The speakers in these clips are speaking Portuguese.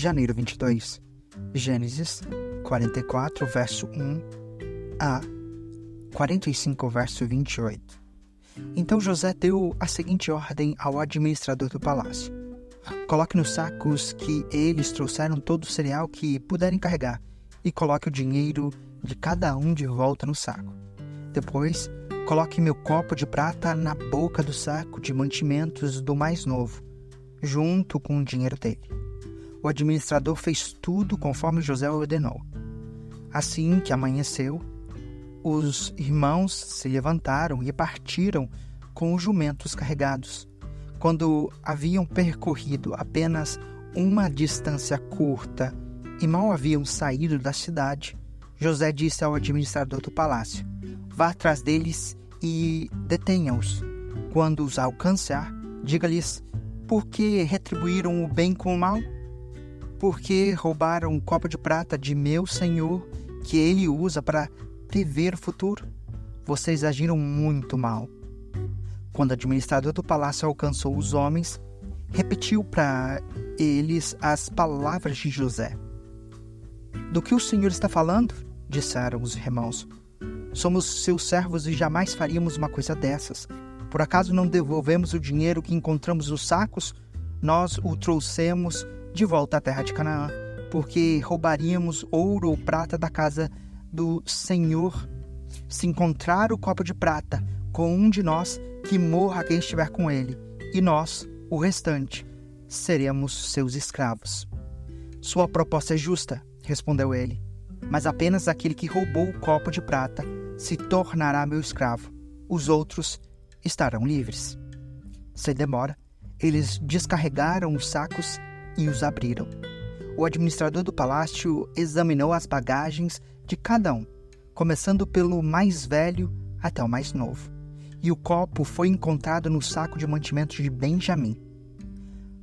janeiro 22. Gênesis 44, verso 1 a 45, verso 28. Então José deu a seguinte ordem ao administrador do palácio: coloque nos sacos que eles trouxeram todo o cereal que puderem carregar e coloque o dinheiro de cada um de volta no saco. Depois, coloque meu copo de prata na boca do saco de mantimentos do mais novo, junto com o dinheiro dele. O administrador fez tudo conforme José ordenou. Assim que amanheceu, os irmãos se levantaram e partiram com os jumentos carregados. Quando haviam percorrido apenas uma distância curta e mal haviam saído da cidade, José disse ao administrador do palácio: vá atrás deles e detenha-os. Quando os alcançar, diga-lhes: por que retribuíram o bem com o mal? Por que roubaram o copo de prata de meu senhor, que ele usa para prever o futuro? Vocês agiram muito mal. Quando o administrador do palácio alcançou os homens, repetiu para eles as palavras de José. Do que o senhor está falando? Disseram os irmãos. Somos seus servos e jamais faríamos uma coisa dessas. Por acaso não devolvemos o dinheiro que encontramos nos sacos? Nós o trouxemos de volta à terra de Canaã, porque roubaríamos ouro ou prata da casa do Senhor. Se encontrar o copo de prata com um de nós, que morra quem estiver com ele, e nós, o restante, seremos seus escravos. Sua proposta é justa, respondeu ele, mas apenas aquele que roubou o copo de prata se tornará meu escravo. Os outros estarão livres. Sem demora, eles descarregaram os sacos e os abriram. O administrador do palácio examinou as bagagens de cada um, começando pelo mais velho até o mais novo. E o copo foi encontrado no saco de mantimentos de Benjamim.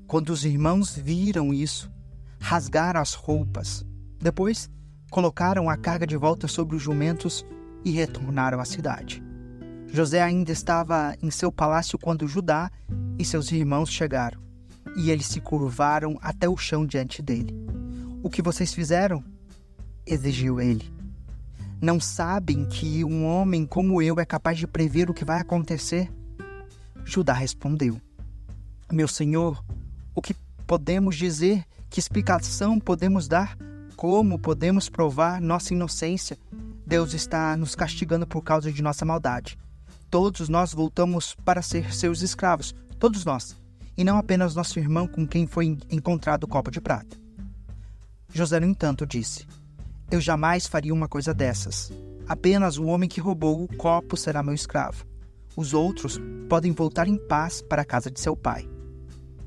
Quando os irmãos viram isso, rasgaram as roupas. Depois, colocaram a carga de volta sobre os jumentos e retornaram à cidade. José ainda estava em seu palácio quando Judá e seus irmãos chegaram, e eles se curvaram até o chão diante dele. O que vocês fizeram? Exigiu ele. Não sabem que um homem como eu é capaz de prever o que vai acontecer? Judá respondeu: meu senhor, o que podemos dizer? Que explicação podemos dar? Como podemos provar nossa inocência? Deus está nos castigando por causa de nossa maldade. Todos nós voltamos para ser seus escravos, todos nós, e não apenas nosso irmão com quem foi encontrado o copo de prata. José, no entanto, disse: eu jamais faria uma coisa dessas. Apenas o homem que roubou o copo será meu escravo. Os outros podem voltar em paz para a casa de seu pai.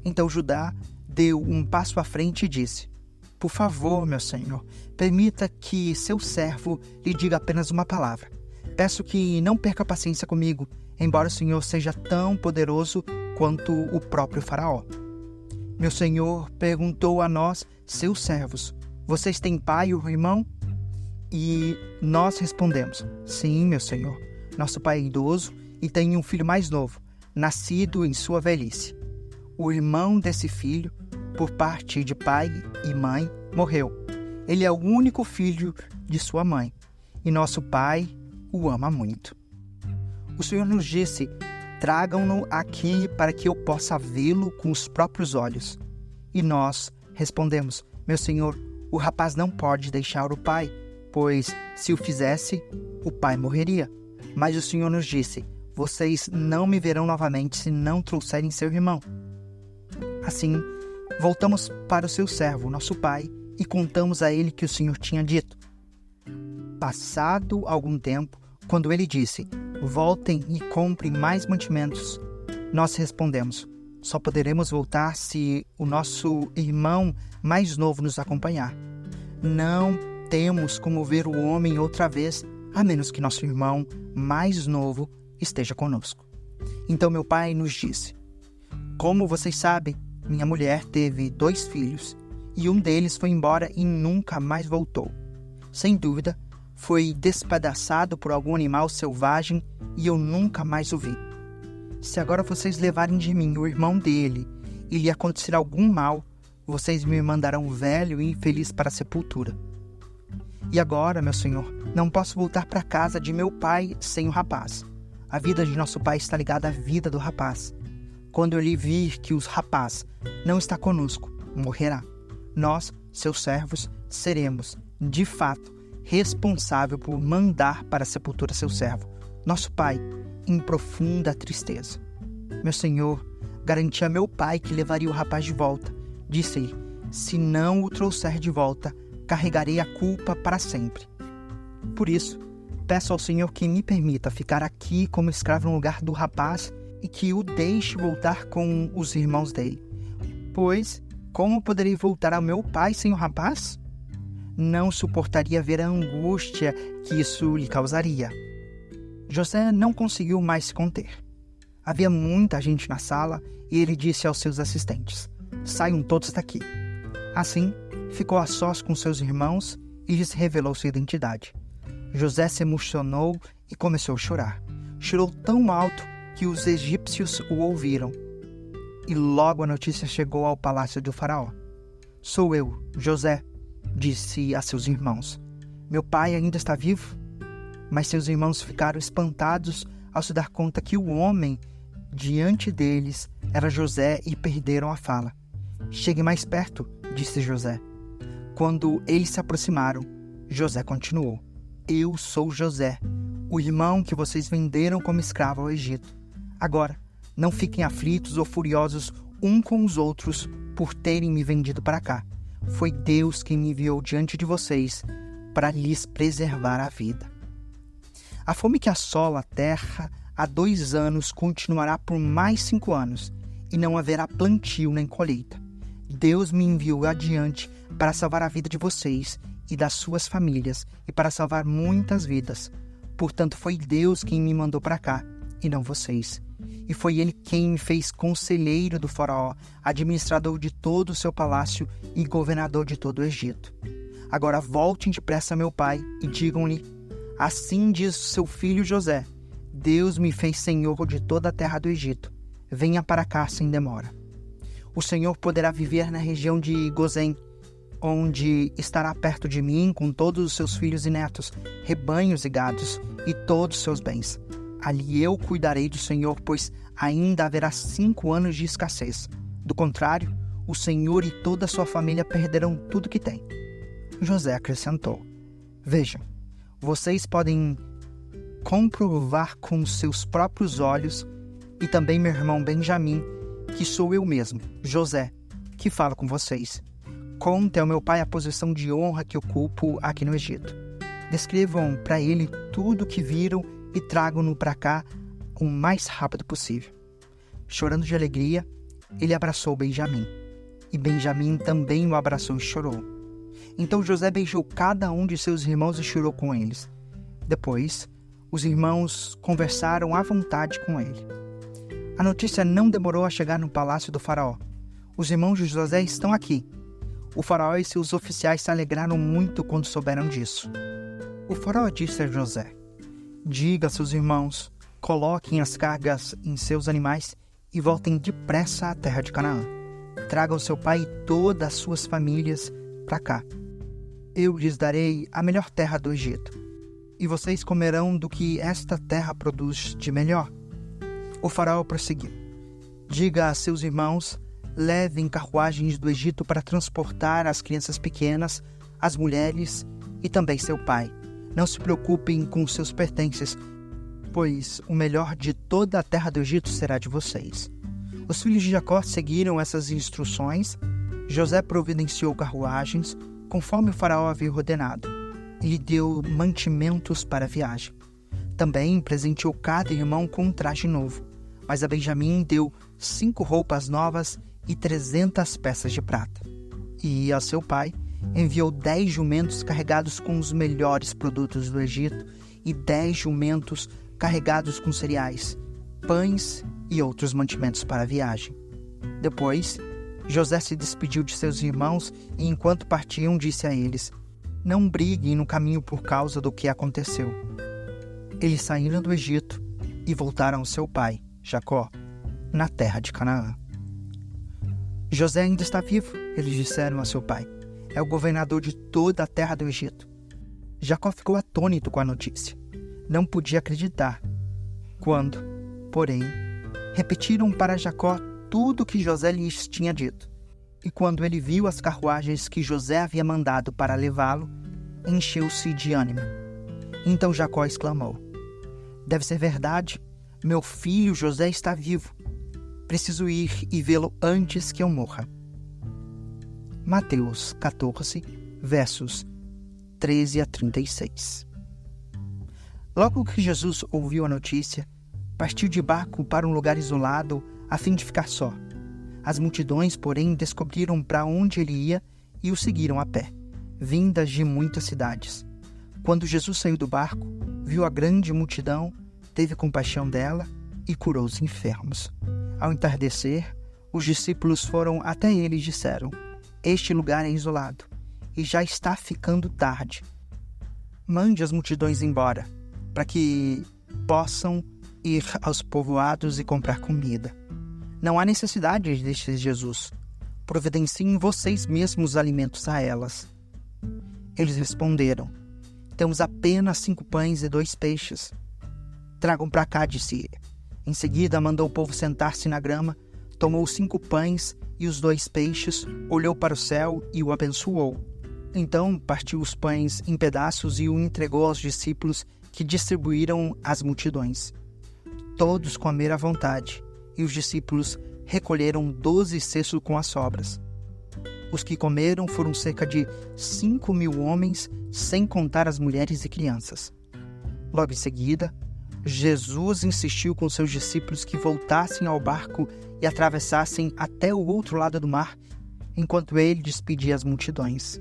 Então Judá deu um passo à frente e disse: por favor, meu senhor, permita que seu servo lhe diga apenas uma palavra. Peço que não perca paciência comigo, embora o senhor seja tão poderoso quanto o próprio faraó. Meu senhor perguntou a nós, seus servos: vocês têm pai ou irmão? E nós respondemos: sim, meu senhor. Nosso pai é idoso e tem um filho mais novo, nascido em sua velhice. O irmão desse filho, por parte de pai e mãe, morreu. Ele é o único filho de sua mãe, e nosso pai o ama muito. O Senhor nos disse: tragam-no aqui para que eu possa vê-lo com os próprios olhos. E nós respondemos: meu senhor, o rapaz não pode deixar o pai, pois, se o fizesse, o pai morreria. Mas o Senhor nos disse: vocês não me verão novamente se não trouxerem seu irmão. Assim, voltamos para o seu servo, nosso pai, e contamos a ele que o Senhor tinha dito. Passado algum tempo, quando ele disse: voltem e comprem mais mantimentos, nós respondemos: só poderemos voltar se o nosso irmão mais novo nos acompanhar. Não temos como ver o homem outra vez, a menos que nosso irmão mais novo esteja conosco. Então meu pai nos disse: como vocês sabem, minha mulher teve 2 filhos, e um deles foi embora e nunca mais voltou. Sem dúvida, foi despedaçado por algum animal selvagem e eu nunca mais o vi. Se agora vocês levarem de mim o irmão dele e lhe acontecer algum mal, vocês me mandarão velho e infeliz para a sepultura. E agora, meu senhor, não posso voltar para a casa de meu pai sem o rapaz. A vida de nosso pai está ligada à vida do rapaz. Quando ele vir que o rapaz não está conosco, morrerá. Nós, seus servos, seremos, de fato, responsável por mandar para a sepultura seu servo, nosso pai, em profunda tristeza. Meu senhor, garanti a meu pai que levaria o rapaz de volta. Disse-lhe, se não o trouxer de volta, carregarei a culpa para sempre. Por isso, peço ao Senhor que me permita ficar aqui como escravo no lugar do rapaz e que o deixe voltar com os irmãos dele. Pois, como poderei voltar ao meu pai sem o rapaz? Não suportaria ver a angústia que isso lhe causaria. José não conseguiu mais se conter. Havia muita gente na sala e ele disse aos seus assistentes, saiam todos daqui. Assim, ficou a sós com seus irmãos e lhes revelou sua identidade. José se emocionou e começou a chorar. Chorou tão alto que os egípcios o ouviram. E logo a notícia chegou ao palácio do faraó. Sou eu, José, disse a seus irmãos. Meu pai ainda está vivo? Mas seus irmãos ficaram espantados ao se dar conta que o homem diante deles era José e perderam a fala. Chegue mais perto, disse José. Quando eles se aproximaram, José continuou. Eu sou José, o irmão que vocês venderam como escravo ao Egito. Agora, não fiquem aflitos ou furiosos um com os outros por terem me vendido para cá. Foi Deus quem me enviou diante de vocês para lhes preservar a vida. A fome que assola a terra há 2 anos continuará por mais 5 anos, e não haverá plantio nem colheita. Deus me enviou adiante para salvar a vida de vocês e das suas famílias e para salvar muitas vidas. Portanto, foi Deus quem me mandou para cá e não vocês. E foi Ele quem me fez conselheiro do faraó, administrador de todo o seu palácio e governador de todo o Egito. Agora voltem depressa a meu pai e digam-lhe, assim diz seu filho José, Deus me fez senhor de toda a terra do Egito. Venha para cá sem demora. O Senhor poderá viver na região de Gozém, onde estará perto de mim com todos os seus filhos e netos, rebanhos e gados e todos os seus bens. Ali eu cuidarei do Senhor, pois ainda haverá 5 anos de escassez. Do contrário, o Senhor e toda a sua família perderão tudo que têm. José acrescentou, vejam, vocês podem comprovar com seus próprios olhos e também meu irmão Benjamim, que sou eu mesmo, José, que falo com vocês. Conte ao meu pai a posição de honra que ocupo aqui no Egito. Descrevam para ele tudo o que viram e tragam-no para cá o mais rápido possível. Chorando de alegria, ele abraçou Benjamim. E Benjamim também o abraçou e chorou. Então José beijou cada um de seus irmãos e chorou com eles. Depois, os irmãos conversaram à vontade com ele. A notícia não demorou a chegar no palácio do faraó. Os irmãos de José estão aqui. O faraó e seus oficiais se alegraram muito quando souberam disso. O faraó disse a José, diga a seus irmãos, coloquem as cargas em seus animais e voltem depressa à terra de Canaã. Tragam seu pai e todas as suas famílias para cá. Eu lhes darei a melhor terra do Egito, e vocês comerão do que esta terra produz de melhor. O faraó prosseguiu. Diga a seus irmãos, levem carruagens do Egito para transportar as crianças pequenas, as mulheres e também seu pai. Não se preocupem com seus pertences, pois o melhor de toda a terra do Egito será de vocês. Os filhos de Jacó seguiram essas instruções. José providenciou carruagens, conforme o faraó havia ordenado, e lhe deu mantimentos para a viagem. Também presenteou cada irmão com um traje novo, mas a Benjamim deu 5 roupas novas e 300 peças de prata. E a seu pai enviou 10 jumentos carregados com os melhores produtos do Egito e 10 jumentos carregados com cereais, pães e outros mantimentos para a viagem. Depois, José se despediu de seus irmãos e, enquanto partiam, disse a eles, não briguem no caminho por causa do que aconteceu. Eles saíram do Egito e voltaram ao seu pai, Jacó, na terra de Canaã. José ainda está vivo, Eles disseram a seu pai: é o governador de toda a terra do Egito. Jacó ficou atônito com a notícia. Não podia acreditar. Quando, porém, repetiram para Jacó tudo o que José lhes tinha dito. E quando ele viu as carruagens que José havia mandado para levá-lo, encheu-se de ânimo. Então Jacó exclamou: deve ser verdade, meu filho José está vivo. Preciso ir e vê-lo antes que eu morra. Mateus 14, versos 13 a 36. Logo que Jesus ouviu a notícia, partiu de barco para um lugar isolado a fim de ficar só. As multidões, porém, descobriram para onde ele ia e o seguiram a pé, vindas de muitas cidades. Quando Jesus saiu do barco, viu a grande multidão, teve compaixão dela e curou os enfermos. Ao entardecer, os discípulos foram até ele e disseram: este lugar é isolado e já está ficando tarde. Mande as multidões embora, para que possam ir aos povoados e comprar comida. Não há necessidade, disse Jesus. Providenciem vocês mesmos alimentos a elas. Eles responderam: temos apenas 5 pães e 2 peixes. Tragam para cá, disse ele. Em seguida, mandou o povo sentar-se na grama, tomou os 5 pães e os 2 peixes, olhou para o céu e o abençoou. Então, partiu os pães em pedaços e o entregou aos discípulos, que distribuíram às multidões. Todos comeram à vontade, e os discípulos recolheram 12 cestos com as sobras. Os que comeram foram cerca de 5.000 homens, sem contar as mulheres e crianças. Logo em seguida, Jesus insistiu com seus discípulos que voltassem ao barco e atravessassem até o outro lado do mar, enquanto ele despedia as multidões.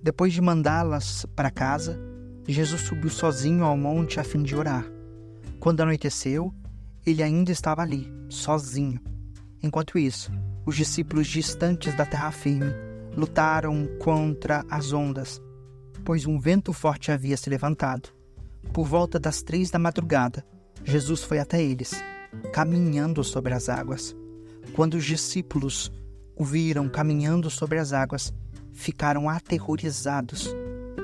Depois de mandá-las para casa, Jesus subiu sozinho ao monte a fim de orar. Quando anoiteceu, ele ainda estava ali, sozinho. Enquanto isso, os discípulos distantes da terra firme lutaram contra as ondas, pois um vento forte havia se levantado. Por volta das 3 da madrugada, Jesus foi até eles, caminhando sobre as águas. Quando os discípulos o viram caminhando sobre as águas, ficaram aterrorizados.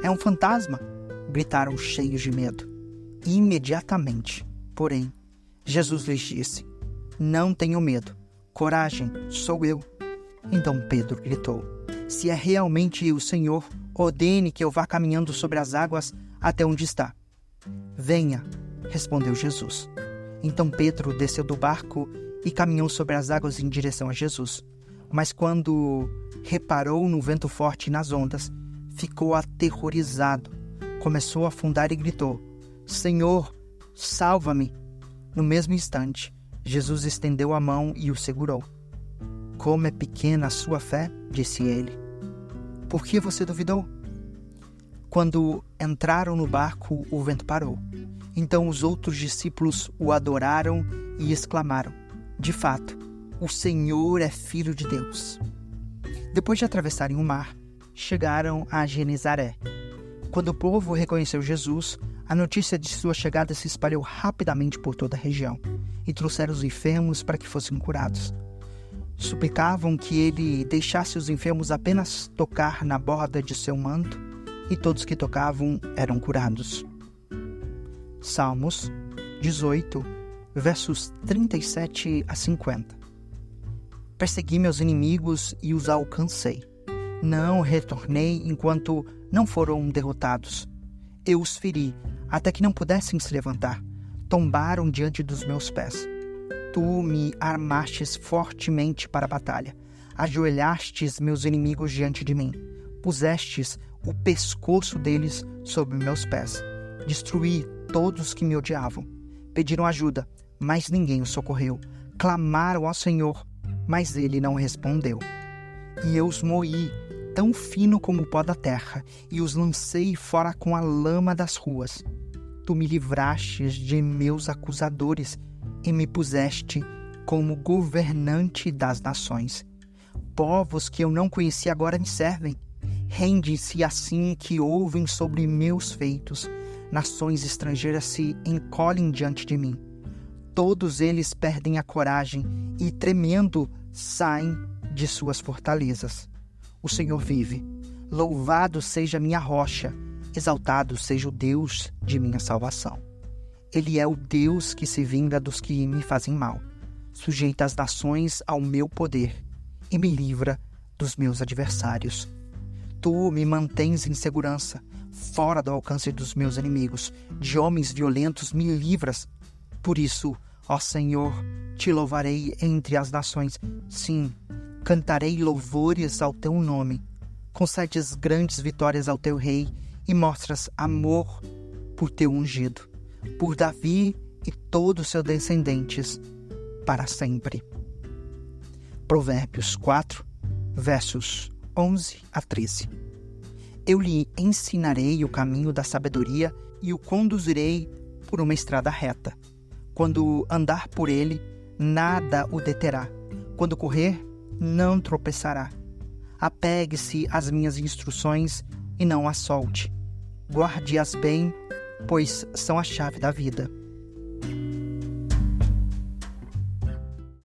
É um fantasma! Gritaram cheios de medo. Imediatamente, porém, Jesus lhes disse: não tenham medo. Coragem, sou eu. Então Pedro gritou: se é realmente o Senhor, ordene que eu vá caminhando sobre as águas até onde está. Venha, respondeu Jesus. Então Pedro desceu do barco e caminhou sobre as águas em direção a Jesus. Mas quando reparou no vento forte e nas ondas, ficou aterrorizado. Começou a afundar e gritou: Senhor, salva-me! No mesmo instante, Jesus estendeu a mão e o segurou. Como é pequena a sua fé, disse ele. Por que você duvidou? Quando entraram no barco, o vento parou. Então os outros discípulos o adoraram e exclamaram: de fato, o Senhor é Filho de Deus. Depois de atravessarem o mar, chegaram a Genezaré. Quando o povo reconheceu Jesus, a notícia de sua chegada se espalhou rapidamente por toda a região e trouxeram os enfermos para que fossem curados. Suplicavam que ele deixasse os enfermos apenas tocar na borda de seu manto, e todos que tocavam eram curados. Salmos 18, versos 37 a 50. Persegui meus inimigos e os alcancei. Não retornei enquanto não foram derrotados. Eu os feri, até que não pudessem se levantar. Tombaram diante dos meus pés. Tu me armastes fortemente para a batalha. Ajoelhastes meus inimigos diante de mim. Pusestes o pescoço deles sob meus pés. Destruí todos que me odiavam. Pediram ajuda, mas ninguém os socorreu. Clamaram ao Senhor, mas ele não respondeu. E eu os moí, tão fino como o pó da terra, e os lancei fora com a lama das ruas. Tu me livrastes de meus acusadores e me puseste como governante das nações. Povos que eu não conhecia agora me servem. Rendem-se assim que ouvem sobre meus feitos. Nações estrangeiras se encolhem diante de mim. Todos eles perdem a coragem e, tremendo, saem de suas fortalezas. O Senhor vive. Louvado seja minha rocha, exaltado seja o Deus de minha salvação. Ele é o Deus que se vinga dos que me fazem mal, sujeita as nações ao meu poder e me livra dos meus adversários. Tu me mantens em segurança, fora do alcance dos meus inimigos, de homens violentos me livras. Por isso, ó Senhor, te louvarei entre as nações. Sim, cantarei louvores ao teu nome. Concedes grandes vitórias ao teu rei e mostras amor por teu ungido, por Davi e todos seus descendentes, para sempre. Provérbios 4, versos 11 a 13. Eu lhe ensinarei o caminho da sabedoria e o conduzirei por uma estrada reta. Quando andar por ele, nada o deterá. Quando correr, não tropeçará. Apegue-se às minhas instruções e não as solte. Guarde-as bem, pois são a chave da vida.